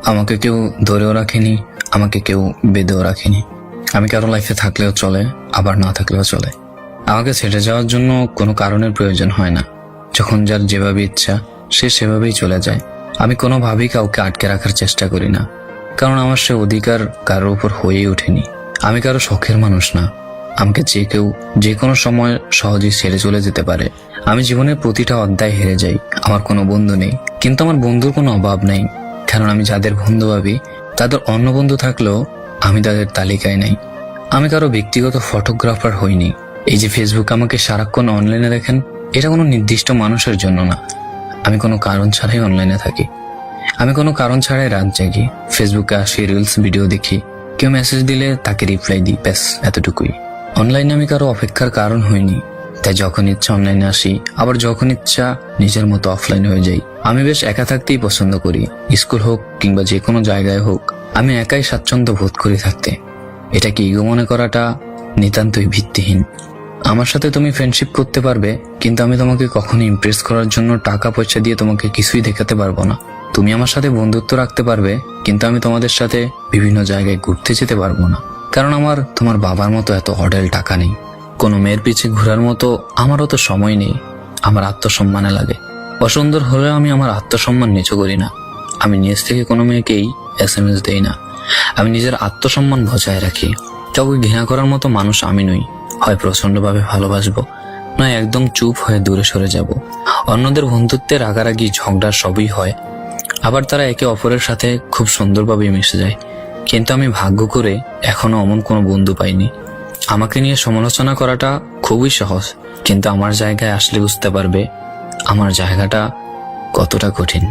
আমাকে কেউ ধরেও রাখেনি, আমাকে কেউ বেঁধেও রাখেনি। আমি কারো লাইফে থাকলেও চলে, আবার না থাকলেও চলে। আমাকে ছেড়ে যাওয়ার জন্য কোনো কারণের প্রয়োজন হয় না। যখন যার যেভাবে ইচ্ছা সে সেভাবেই চলে যায়। আমি কোনোভাবেই কাউকে আটকে রাখার চেষ্টা করি না, কারণ আমার সে অধিকার কারোর উপর হয়েই ওঠেনি। আমি কারো শখের মানুষ না। আমাকে যে কেউ যে কোনো সময় সহজেই ছেড়ে চলে যেতে পারে। আমি জীবনের প্রতিটা অধ্যায় হেরে যাই। আমার কোনো বন্ধু নেই, কিন্তু আমার বন্ধুর কোনো অভাব নেই, কারণ আমি যাদের বন্ধু ভাবি তাদের অন্য বন্ধু থাকলেও আমি তাদের তালিকায় নেই। আমি কারো ব্যক্তিগত ফটোগ্রাফার হইনি। এই যে ফেসবুক আমাকে সারাক্ষণ অনলাইনে দেখেন, এটা কোনো নির্দিষ্ট মানুষের জন্য না। আমি কোনো কারণ ছাড়াই অনলাইনে থাকি। আমি কোনো কারণ ছাড়াই রাত জাগি, ফেসবুকে আসি, রিলস ভিডিও দেখি, কেউ মেসেজ দিলে তাকে রিপ্লাই দিই, ব্যাস এতটুকুই। অনলাইনে আমি কারো অপেক্ষার কারণ হইনি, তাই যখন ইচ্ছা অনলাইনে আসি, আবার যখন ইচ্ছা নিজের মতো অফলাইন হয়ে যাই। আমি বেশ একা থাকতেই পছন্দ করি। স্কুল হোক কিংবা যে কোনো জায়গায় হোক, আমি একাই স্বাচ্ছন্দ্য বোধ করি থাকতে। এটা কি ইগো মনে করাটা নিতান্তই ভিত্তিহীন। আমার সাথে তুমি ফ্রেন্ডশিপ করতে পারবে, কিন্তু আমি তোমাকে কখনো ইমপ্রেস করার জন্য টাকা পয়সা দিয়ে তোমাকে কিছুই দেখাতে পারবো না। তুমি আমার সাথে বন্ধুত্ব রাখতে পারবে, কিন্তু আমি তোমাদের সাথে বিভিন্ন জায়গায় ঘুরতে যেতে পারবো না, কারণ আমার তোমার বাবার মতো এত অঢেল টাকা নেই। কোনো মেয়ের পিছে ঘোরার মতো আমারও তো সময় নেই। আমার আত্মসম্মানে লাগে। অসুন্দর হলেও আমি আমার আত্মসম্মান নিচু করি না। আমি নিজ থেকে কোনো মেয়েকেই SMS দেই না। আমি নিজের আত্মসম্মান বজায় রাখি। কাউকে ঘৃণা করার মতো মানুষ আমি নই। হয় প্রচন্ডভাবে ভালোবাসবো, নয় একদম চুপ হয়ে দূরে সরে যাব। অন্যদের বন্ধুত্বে রাগারাগি ঝগড়া সবই হয়, আবার তারা একে অপরের সাথে খুব সুন্দরভাবে মিশে যায়। কিন্তু আমি ভাগ্য করে এখনো এমন কোনো বন্ধু পাইনি। আমাকে নিয়ে সমালোচনা করাটা খুবই সহজ, কিন্তু আমার জায়গায় আসলে বুঝতে পারবে আমার জায়গাটা কতটা কঠিন।